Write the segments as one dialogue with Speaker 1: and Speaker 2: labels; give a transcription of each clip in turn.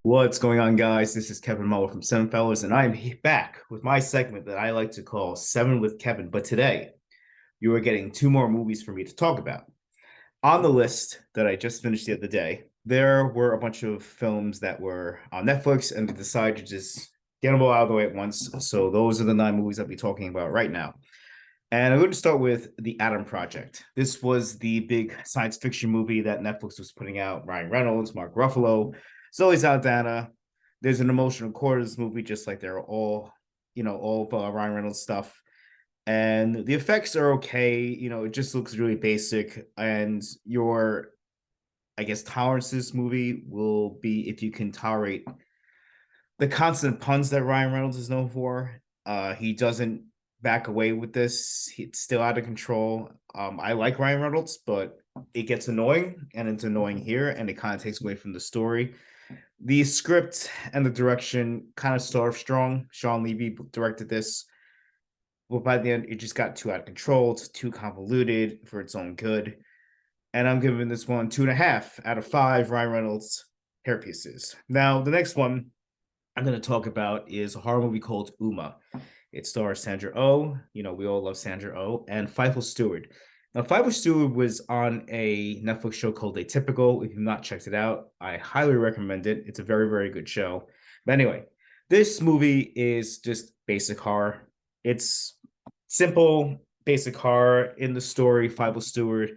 Speaker 1: What's going on, guys? This is Kevin Muller from Cinephellas, and I'm back with my segment that I like to call Seven with Kevin. But today, you are getting two more movies for me to talk about. On the list that I just finished the other day, there were a bunch of films that were on Netflix, and they decided to just get them all out of the way at once. So those are the nine movies I'll be talking about right now. And I'm going to start with The Adam Project. This was the big science fiction movie that Netflix was putting out. Ryan Reynolds, Mark Ruffalo, Zoe Saldana. There's an emotional core to this movie, just like they're all of Ryan Reynolds stuff. And the effects are okay. It just looks really basic. And I guess, tolerance to this movie will be if you can tolerate the constant puns that Ryan Reynolds is known for. He doesn't back away with this. It's still out of control. I like Ryan Reynolds, but it gets annoying, and it's annoying here, and it kind of takes away from the story. The script and the direction kind of started strong. Sean Levy directed this, but by the end, it just got too out of control. It's too convoluted for its own good. And I'm giving this one 2.5 out of 5 Ryan Reynolds hair pieces. Now, the next one I'm going to talk about is a horror movie called Uma. It stars Sandra Oh. We all love Sandra Oh, and Feifel Stewart. Now, Feifel Stewart was on a Netflix show called Atypical. If you've not checked it out, I highly recommend it. It's a very, very good show. But anyway, this movie is just basic horror. It's simple, basic horror. In the story, Feifel Stewart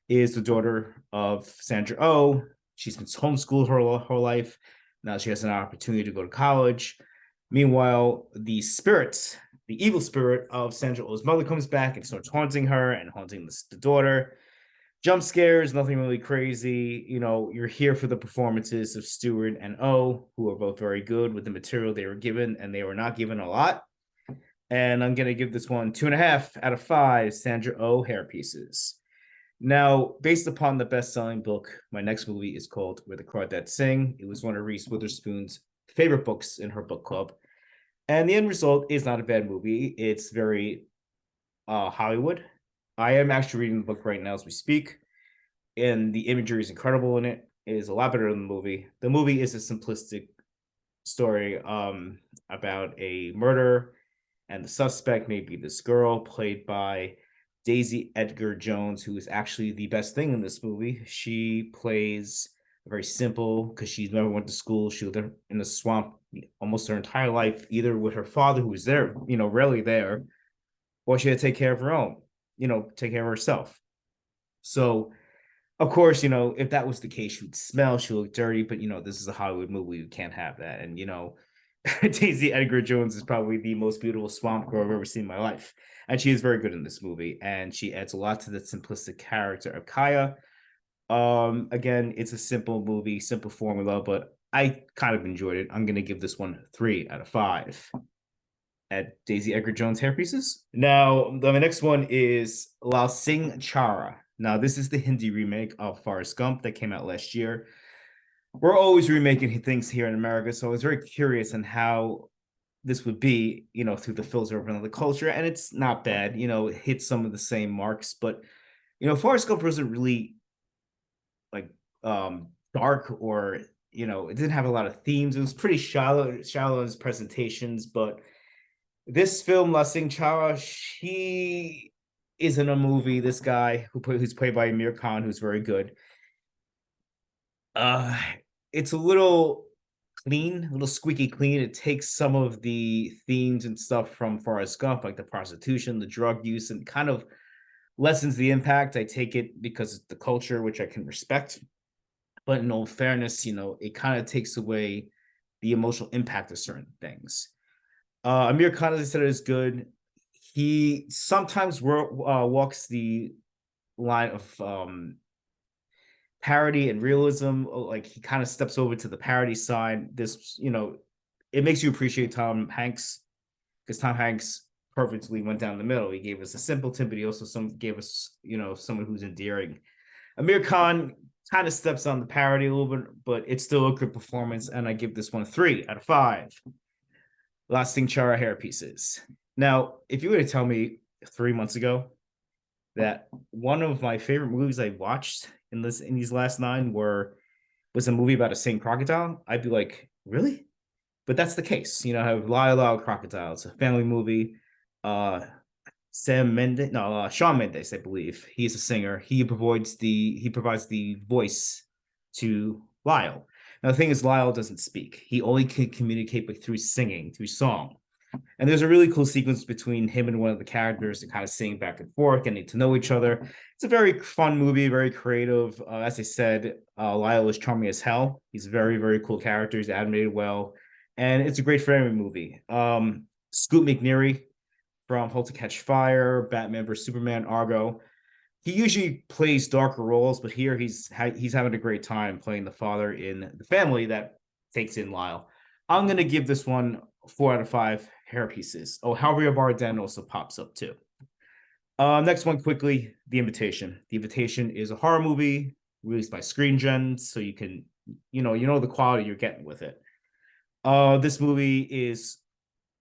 Speaker 1: is the daughter of Sandra Oh. She's been homeschooled her whole life. Now she has an opportunity to go to college. Meanwhile, the evil spirit of Sandra Oh's mother comes back and starts haunting her and haunting the daughter. Jump scares, nothing really crazy. You're here for the performances of Stewart and O, who are both very good with the material they were given, and they were not given a lot. And I'm going to give this one 2.5 out of 5 Sandra Oh hair pieces. Now, based upon the best-selling book, my next movie is called Where the Crawdads Sing. It was one of Reese Witherspoon's favorite books in her book club. And the end result is not a bad movie. It's very Hollywood. I am actually reading the book right now as we speak, and the imagery is incredible in it. It is a lot better than the movie. The movie is a simplistic story about a murder, and the suspect may be this girl played by Daisy Edgar Jones, who is actually the best thing in this movie. She plays very simple because she's never went to school. She lived in the swamp almost her entire life, either with her father, who was there, rarely there, or she had to take care of her own, take care of herself. So, of course, if that was the case, she would smell, she would look dirty, but, this is a Hollywood movie. We can't have that. And, Daisy Edgar Jones is probably the most beautiful swamp girl I've ever seen in my life. And she is very good in this movie. And she adds a lot to the simplistic character of Kaya. Again, it's a simple movie, simple formula, but I kind of enjoyed it. I'm going to give this one 3 out of 5 at Daisy Edgar Jones hairpieces. Now, the next one is La Sing Chara. Now, this is the Hindi remake of Forrest Gump that came out last year. We're always remaking things here in America, so I was very curious on how this would be, through the filter of another culture, and it's not bad. It hits some of the same marks, but Forrest Gump wasn't really like dark, or it didn't have a lot of themes. It was pretty shallow in its presentations, but this film, La Sing Chara, he is in a movie. This guy who's played by Amir Khan, who's very good. Uh, it's a little clean, a little squeaky clean. It takes some of the themes and stuff from Forrest Gump, like the prostitution, the drug use, and kind of lessens the impact. I take it because it's the culture, which I can respect. But in all fairness, it kind of takes away the emotional impact of certain things. Amir Khan, as I said, is good. He sometimes walks the line of parody and realism. Like, he kind of steps over to the parody side. It makes you appreciate Tom Hanks, because Tom Hanks perfectly went down the middle. He gave us a simpleton, but he also gave us, someone who's endearing. Amir Khan kind of steps on the parody a little bit, but it's still a good performance, and I give this one 3 out of 5 lasting Chara hair pieces. Now, if you were to tell me 3 months ago that one of my favorite movies I watched in these last 9 were was a movie about a singing crocodile, I'd be like, really? But that's the case. You know, I have Lyle Lyle Crocodile. It's a family movie. Uh, Sam Mendes, no, Shawn Mendes, I believe. He's a singer. He provides the voice to Lyle. Now the thing is, Lyle doesn't speak. He only can communicate through singing, through song. And there's a really cool sequence between him and one of the characters to kind of sing back and forth, getting to know each other. It's a very fun movie, very creative. As I said, Lyle is charming as hell. He's a very, very cool character. He's animated well, and it's a great family movie. Scoot McNairy from *Halt to Catch Fire*, Batman vs Superman, Argo. He usually plays darker roles, but here he's having a great time playing the father in the family that takes in Lyle. I'm gonna give this one 4 out of 5 hair pieces. Oh, Javier Bardem also pops up too. Next one quickly, The Invitation. The Invitation is a horror movie released by Screen Gems, so you know the quality you're getting with it. This movie is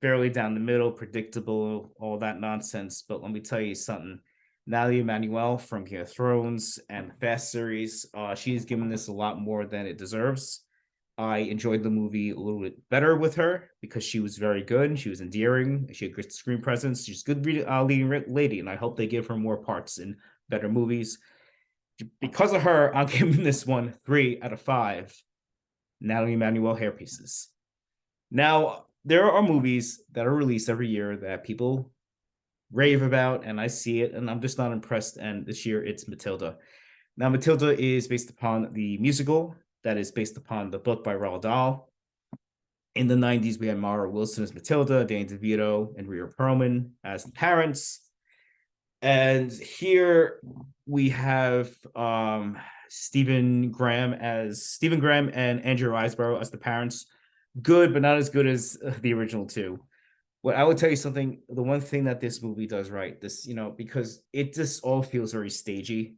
Speaker 1: fairly down the middle, predictable, all that nonsense. But let me tell you something. Natalie Emmanuel from Game of Thrones and the Fast series, she's given this a lot more than it deserves. I enjoyed the movie a little bit better with her because she was very good. She was endearing. She had good screen presence. She's a good leading lady, and I hope they give her more parts in better movies. Because of her, I'm giving this one 3 out of 5 Natalie Emmanuel hair pieces. Now, there are movies that are released every year that people rave about, and I see it, and I'm just not impressed. And this year, it's Matilda. Now, Matilda is based upon the musical that is based upon the book by Roald Dahl. In the 90s, we had Mara Wilson as Matilda, Danny DeVito and Rhea Perlman as the parents. And here we have Stephen Graham and Andrew Riseborough as the parents. Good, but not as good as the original two. What I would tell you something, the one thing that this movie does right, because it just all feels very stagey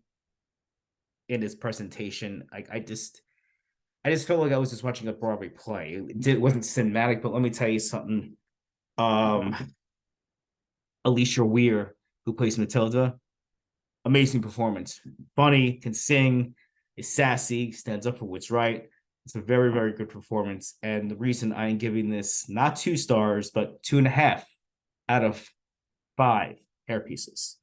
Speaker 1: in its presentation. I just felt like I was just watching a Broadway play. It wasn't cinematic, but let me tell you something. Um, Alicia Weir, who plays Matilda, amazing performance. Funny, can sing, is sassy, stands up for what's right. It's a very, very good performance. And the reason I am giving this not 2 stars, but 2.5 out of 5 hair pieces.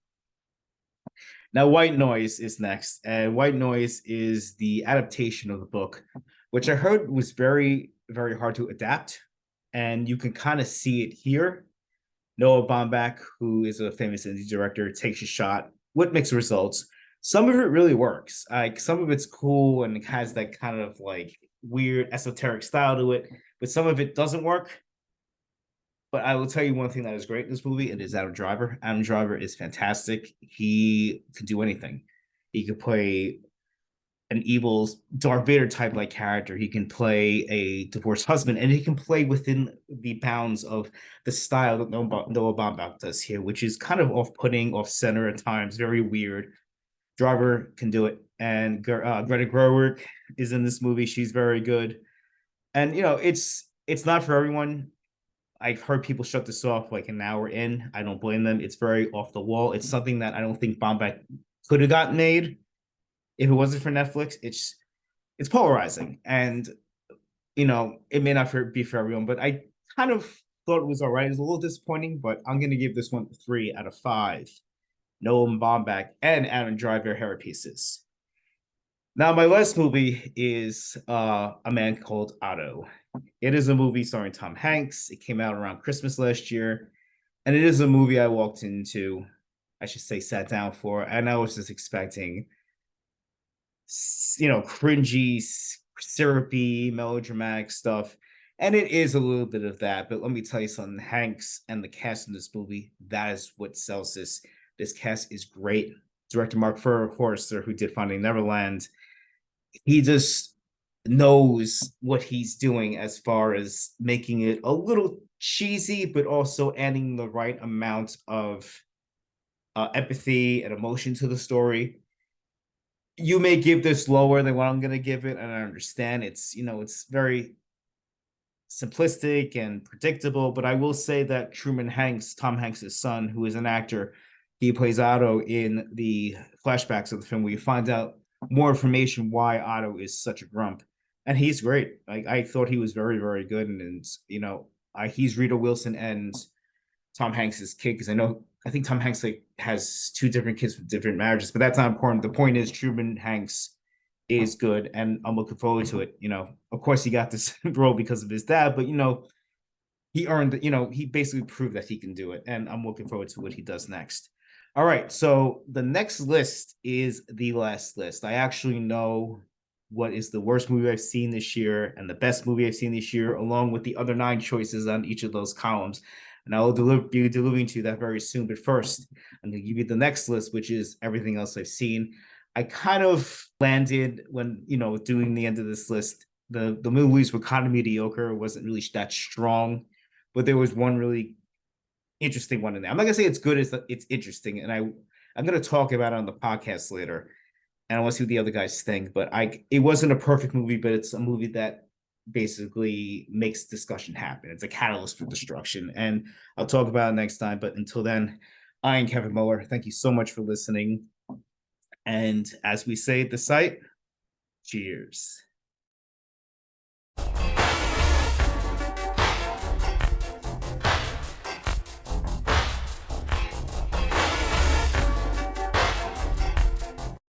Speaker 1: Now, White Noise is next. And White Noise is the adaptation of the book, which I heard was very, very hard to adapt. And you can kind of see it here. Noah Baumbach, who is a famous indie director, takes a shot with mixed results. Some of it really works. Like some of it's cool and it has that kind of like weird esoteric style to it, but some of it doesn't work. But I will tell you one thing that is great in this movie. It is Adam Driver. Adam Driver is fantastic. He can do anything. He could play an evil Darth Vader type like character. He can play a divorced husband, and he can play within the bounds of the style that Noah Baumbach does here, which is kind of off-putting, off-center at times, very weird. Driver can do it, and Greta Gerwig is in this movie. She's very good, and it's not for everyone. I've heard people shut this off like an hour in. I don't blame them. It's very off the wall. It's something that I don't think Baumbach could have gotten made if it wasn't for Netflix. It's polarizing, and it may not be for everyone, but I kind of thought it was all right. It was a little disappointing, but I'm going to give this one 3 out of 5 Noah Baumbach and Adam Driver hair pieces. Now, my last movie is A Man Called Otto. It is a movie starring Tom Hanks. It came out around Christmas last year, and it is a movie I walked into, I should say, sat down for, and I was just expecting, cringy, syrupy, melodramatic stuff. And it is a little bit of that, but let me tell you something. Hanks and the cast in this movie, that is what sells this. This cast is great. Director Mark Forrester, who did Finding Neverland, he just knows what he's doing as far as making it a little cheesy, but also adding the right amount of empathy and emotion to the story. You may give this lower than what I'm going to give it, and I understand it's very simplistic and predictable, but I will say that Truman Hanks, Tom Hanks' son, who is an actor, he plays Otto in the flashbacks of the film, where you find out more information why Otto is such a grump. and he's great. Like I thought he was very, very good, and you know, he's Rita Wilson and Tom Hanks's kid because I think Tom Hanks like has two different kids with different marriages, but that's not important. The point is Truman Hanks is good, and I'm looking forward to it. You know, of course he got this role because of his dad, but you know, he earned, you know, he basically proved that he can do it, and I'm looking forward to what he does next. All right, so the next list is the last list. I actually know what is the worst movie I've seen this year and the best movie I've seen this year, along with the other 9 choices on each of those columns. And I will be delivering to you that very soon. But first, I'm going to give you the next list, which is everything else I've seen. I kind of landed when, you know, doing the end of this list. The movies were kind of mediocre, wasn't really that strong, but there was one really interesting one in there. I'm not gonna say it's good, it's interesting, and I'm gonna talk about it on the podcast later, and I want to see what the other guys think. But it wasn't a perfect movie, but it's a movie that basically makes discussion happen. It's a catalyst for destruction, and I'll talk about it next time. But until then, I am Kevin Muller. Thank you so much for listening, and as we say at the site, cheers.